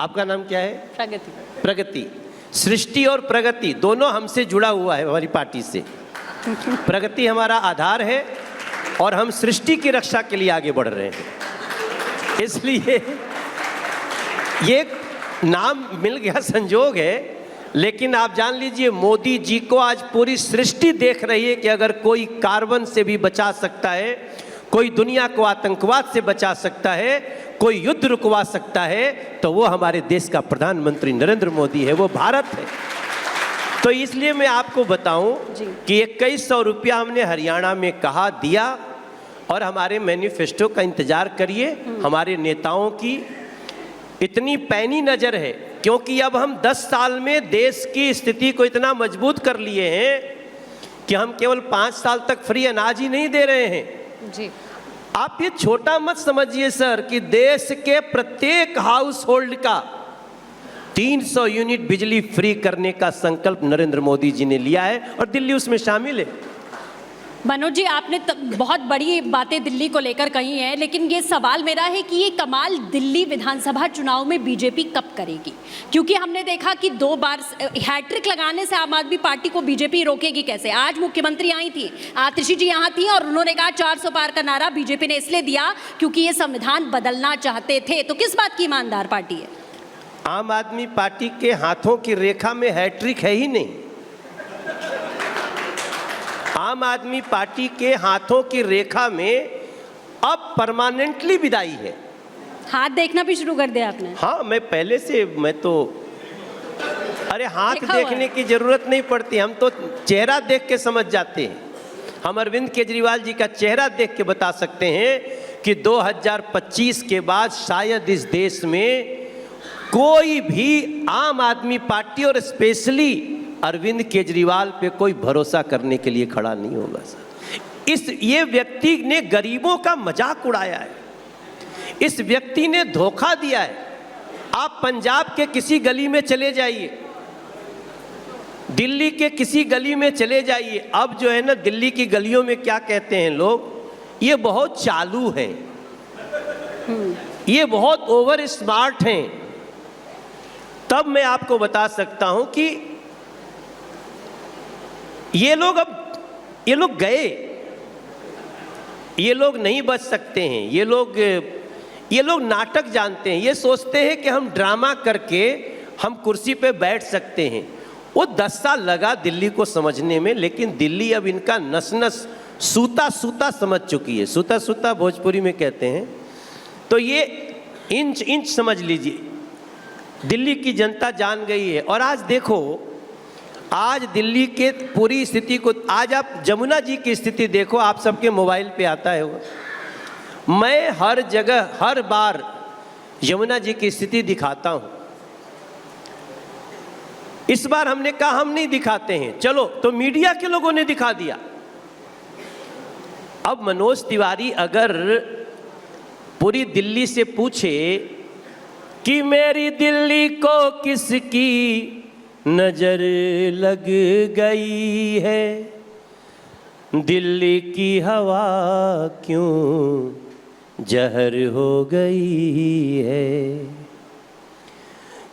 आपका नाम क्या है? प्रगति। प्रगति। सृष्टि और प्रगति दोनों हमसे जुड़ा हुआ है, हमारी पार्टी से। प्रगति हमारा आधार है और हम सृष्टि की रक्षा के लिए आगे बढ़ रहे हैं। इसलिए ये नाम मिल गया, संजोग है। लेकिन आप जान लीजिए, मोदी जी को आज पूरी सृष्टि देख रही है कि अगर कोई कार्बन से भी बचा सकता है, कोई दुनिया को आतंकवाद से बचा सकता है, कोई युद्ध रुकवा सकता है, तो वो हमारे देश का प्रधानमंत्री नरेंद्र मोदी है, वो भारत है। तो इसलिए मैं आपको बताऊं कि 2100 रुपया हमने हरियाणा में कहा दिया, और हमारे मैनिफेस्टो का इंतजार करिए। हमारे नेताओं की इतनी पैनी नज़र है, क्योंकि अब हम 10 साल में देश की स्थिति को इतना मजबूत कर लिए हैं कि हम केवल 5 साल तक फ्री अनाज ही नहीं दे रहे हैं जी। आप ये छोटा मत समझिए सर कि देश के प्रत्येक हाउस होल्ड का 300 यूनिट बिजली फ्री करने का संकल्प नरेंद्र मोदी जी ने लिया है, और दिल्ली उसमें शामिल है। मनोज जी, आपने बहुत बड़ी बातें दिल्ली को लेकर कही हैं, लेकिन ये सवाल मेरा है कि ये कमाल दिल्ली विधानसभा चुनाव में बीजेपी कब करेगी? क्योंकि हमने देखा कि 2 बार हैट्रिक लगाने से आम आदमी पार्टी को बीजेपी रोकेगी कैसे? आज मुख्यमंत्री आई थी, आतिशी जी यहाँ थी, और उन्होंने कहा 400 पार का नारा बीजेपी ने इसलिए दिया क्योंकि ये संविधान बदलना चाहते थे। तो किस बात की ईमानदार पार्टी है? आम आदमी पार्टी के हाथों की रेखा में हैट्रिक है ही नहीं। आम आदमी पार्टी के हाथों की रेखा में अब परमानेंटली विदाई है। हाथ देखना भी शुरू कर दिया आपने? हाँ, मैं पहले से, मैं तो, अरे हाथ देखने की जरूरत नहीं पड़ती, हम तो चेहरा देख के समझ जाते हैं। हम अरविंद केजरीवाल जी का चेहरा देख के बता सकते हैं कि 2025 के बाद शायद इस देश में कोई भी आम आदमी पार्टी और स्पेशली अरविंद केजरीवाल पे कोई भरोसा करने के लिए खड़ा नहीं होगा सर। ये व्यक्ति ने गरीबों का मजाक उड़ाया है, इस व्यक्ति ने धोखा दिया है। आप पंजाब के किसी गली में चले जाइए, दिल्ली के किसी गली में चले जाइए, अब जो है ना दिल्ली की गलियों में क्या कहते हैं लोग, ये बहुत चालू हैं, ये बहुत ओवर स्मार्ट हैं। तब मैं आपको बता सकता हूं कि ये लोग गए, ये लोग नहीं बच सकते हैं। ये लोग नाटक जानते हैं, ये सोचते हैं कि हम ड्रामा करके हम कुर्सी पे बैठ सकते हैं। वो 10 साल लगा दिल्ली को समझने में, लेकिन दिल्ली अब इनका नस नस सूता सूता समझ चुकी है। सूता सूता भोजपुरी में कहते हैं। तो ये इंच इंच समझ लीजिए, दिल्ली की जनता जान गई है। और आज देखो, आज दिल्ली के पूरी स्थिति को, आज आप जमुना जी की स्थिति देखो, आप सबके मोबाइल पे आता है वो। मैं हर जगह हर बार यमुना जी की स्थिति दिखाता हूं। इस बार हमने कहा हम नहीं दिखाते हैं, चलो तो मीडिया के लोगों ने दिखा दिया। अब मनोज तिवारी अगर पूरी दिल्ली से पूछे कि मेरी दिल्ली को किसकी नजर लग गई है, दिल्ली की हवा क्यों जहर हो गई है,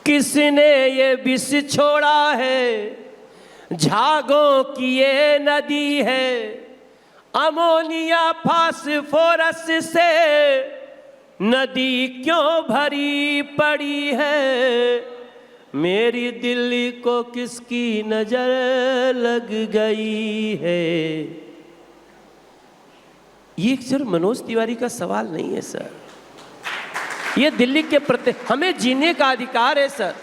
किसने ये विष छोड़ा है, झागों की ये नदी है, अमोनिया फास्फोरस से नदी क्यों भरी पड़ी है, मेरी दिल्ली को किसकी नजर लग गई है। ये सिर्फ मनोज तिवारी का सवाल नहीं है सर, ये दिल्ली के प्रति हमें जीने का अधिकार है सर।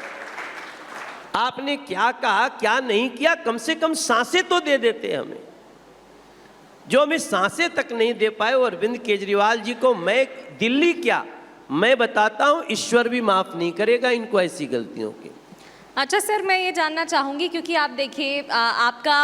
आपने क्या कहा क्या नहीं किया, कम से कम सांसें तो दे देते हमें। जो हमें सांसें तक नहीं दे पाए, और अरविंद केजरीवाल जी को मैं दिल्ली क्या, मैं बताता हूं, ईश्वर भी माफ नहीं करेगा इनको ऐसी गलतियों की। अच्छा सर, मैं ये जानना चाहूँगी, क्योंकि आप देखिए आपका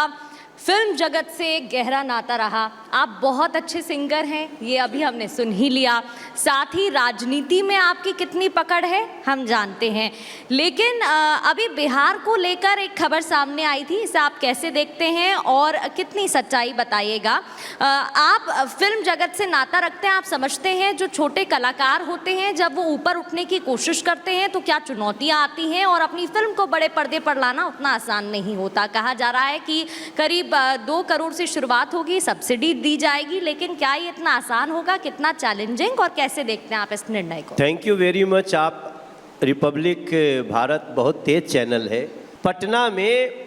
फिल्म जगत से गहरा नाता रहा। आप बहुत अच्छे सिंगर हैं, ये अभी हमने सुन ही लिया। साथ ही राजनीति में आपकी कितनी पकड़ है हम जानते हैं। लेकिन अभी बिहार को लेकर एक खबर सामने आई थी, इसे आप कैसे देखते हैं और कितनी सच्चाई बताइएगा। आप फिल्म जगत से नाता रखते हैं, आप समझते हैं जो छोटे कलाकार होते हैं जब वो ऊपर उठने की कोशिश करते हैं तो क्या चुनौतियाँ आती हैं, और अपनी फिल्म को बड़े पर्दे पर लाना उतना आसान नहीं होता। कहा जा रहा है कि करीब 2 करोड़ से शुरुआत होगी, सब्सिडी दी जाएगी, लेकिन क्या ये इतना आसान होगा, कितना चैलेंजिंग, और कैसे देखते हैं आप इस निर्णय को? Thank you very much. आप रिपब्लिक भारत बहुत तेज चैनल है। पटना में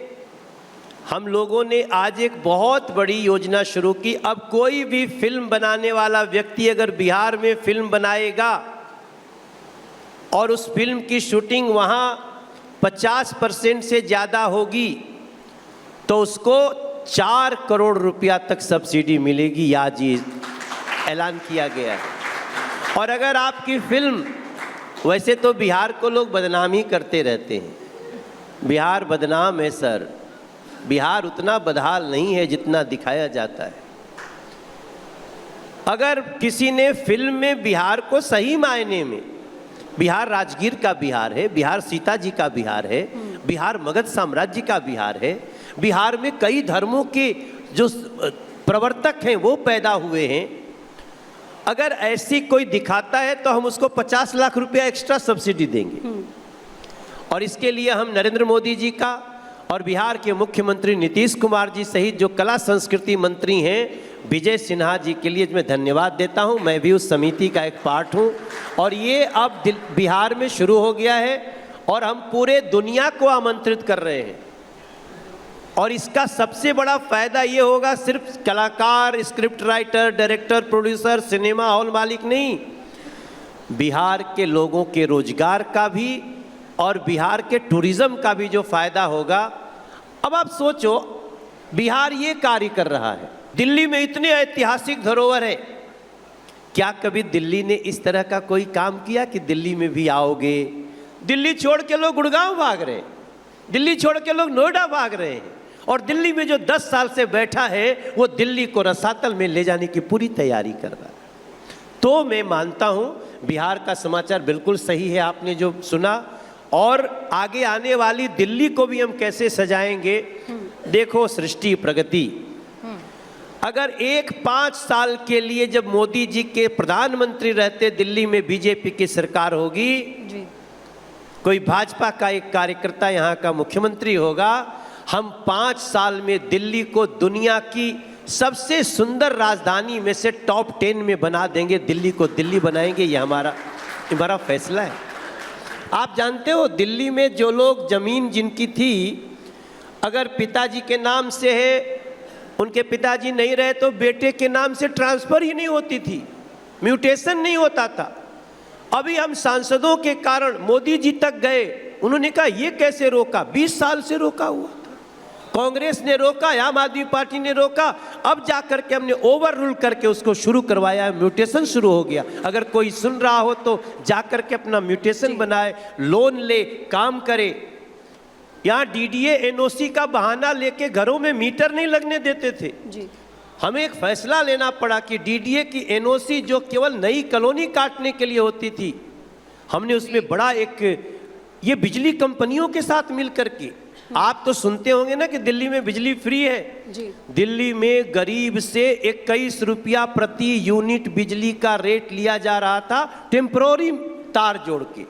हम लोगों ने आज एक बहुत बड़ी योजना शुरू की। अब कोई भी फिल्म बनाने वाला व्यक्ति अगर बिहार में फिल्म बनाएगा और उस फिल्म की शूटिंग वहाँ 50% से ज़्यादा होगी तो उसको 4 करोड़ रुपया तक सब्सिडी मिलेगी, आज ये ऐलान किया गया है। और अगर आपकी फिल्म, वैसे तो बिहार को लोग बदनाम ही करते रहते हैं, बिहार बदनाम है सर, बिहार उतना बदहाल नहीं है जितना दिखाया जाता है। अगर किसी ने फिल्म में बिहार को सही मायने में, बिहार राजगीर का बिहार है, बिहार सीता जी का बिहार है, बिहार मगध साम्राज्य का बिहार है, बिहार में कई धर्मों के जो प्रवर्तक हैं वो पैदा हुए हैं, अगर ऐसी कोई दिखाता है तो हम उसको 50 लाख रुपया एक्स्ट्रा सब्सिडी देंगे। और इसके लिए हम नरेंद्र मोदी जी का और बिहार के मुख्यमंत्री नीतीश कुमार जी सहित जो कला संस्कृति मंत्री हैं विजय सिन्हा जी के लिए मैं धन्यवाद देता हूं। मैं भी उस समिति का एक पार्ट हूं और ये अब बिहार में शुरू हो गया है और हम पूरे दुनिया को आमंत्रित कर रहे हैं। और इसका सबसे बड़ा फायदा ये होगा, सिर्फ कलाकार, script writer, director, producer, cinema hall मालिक नहीं, बिहार के लोगों के रोजगार का भी और बिहार के टूरिज्म का भी जो फायदा होगा। अब आप सोचो, बिहार ये कार्य कर रहा है, दिल्ली में इतने ऐतिहासिक धरोहर है, क्या कभी दिल्ली ने इस तरह का कोई काम किया कि दिल्ली में भी आओगे? दिल्ली छोड़ के लोग गुड़गांव भाग रहे हैं, दिल्ली छोड़ के लोग नोएडा भाग रहे हैं, और दिल्ली में जो 10 साल से बैठा है वो दिल्ली को रसातल में ले जाने की पूरी तैयारी कर रहा है। तो मैं मानता हूं बिहार का समाचार बिल्कुल सही है, आपने जो सुना, और आगे आने वाली दिल्ली को भी हम कैसे सजाएंगे। देखो सृष्टि प्रगति, अगर 5 साल के लिए जब मोदी जी के प्रधानमंत्री रहते दिल्ली में बीजेपी की सरकार होगी जी, कोई भाजपा का एक कार्यकर्ता यहाँ का मुख्यमंत्री होगा, हम 5 साल में दिल्ली को दुनिया की सबसे सुंदर राजधानी में से टॉप 10 में बना देंगे। दिल्ली को दिल्ली बनाएंगे, ये हमारा फैसला है। आप जानते हो दिल्ली में जो लोग जमीन जिनकी थी, अगर पिताजी के नाम से है, उनके पिताजी नहीं रहे तो बेटे के नाम से ट्रांसफर ही नहीं होती थी, म्यूटेशन नहीं होता था। अभी हम सांसदों के कारण मोदी जी तक गए, उन्होंने कहा ये कैसे रोका, 20 साल से रोका हुआ, कांग्रेस ने रोका, आम आदमी पार्टी ने रोका, अब जाकर के हमने ओवर रूल करके उसको शुरू करवाया, म्यूटेशन शुरू हो गया। अगर कोई सुन रहा हो तो जाकर के अपना म्यूटेशन बनाए, लोन ले, काम करे। यहाँ डीडीए एनओसी का बहाना लेके घरों में मीटर नहीं लगने देते थे जी। हमें एक फैसला लेना पड़ा कि डीडीए की एनओसी जो केवल नई कॉलोनी काटने के लिए होती थी, हमने उसमें बड़ा एक, ये बिजली कंपनियों के साथ मिलकर के, आप तो सुनते होंगे ना कि दिल्ली में बिजली फ्री है जी। दिल्ली में गरीब से 21 रुपया प्रति यूनिट बिजली का रेट लिया जा रहा था, टेम्परोरी तार जोड़ के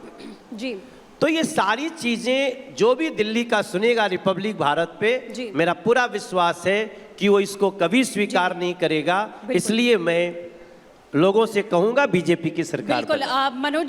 जी। तो ये सारी चीजें जो भी दिल्ली का सुनेगा रिपब्लिक भारत पे, मेरा पूरा विश्वास है कि वो इसको कभी स्वीकार नहीं करेगा। इसलिए मैं लोगों से कहूंगा बीजेपी की सरकार। बिल्कुल मनोज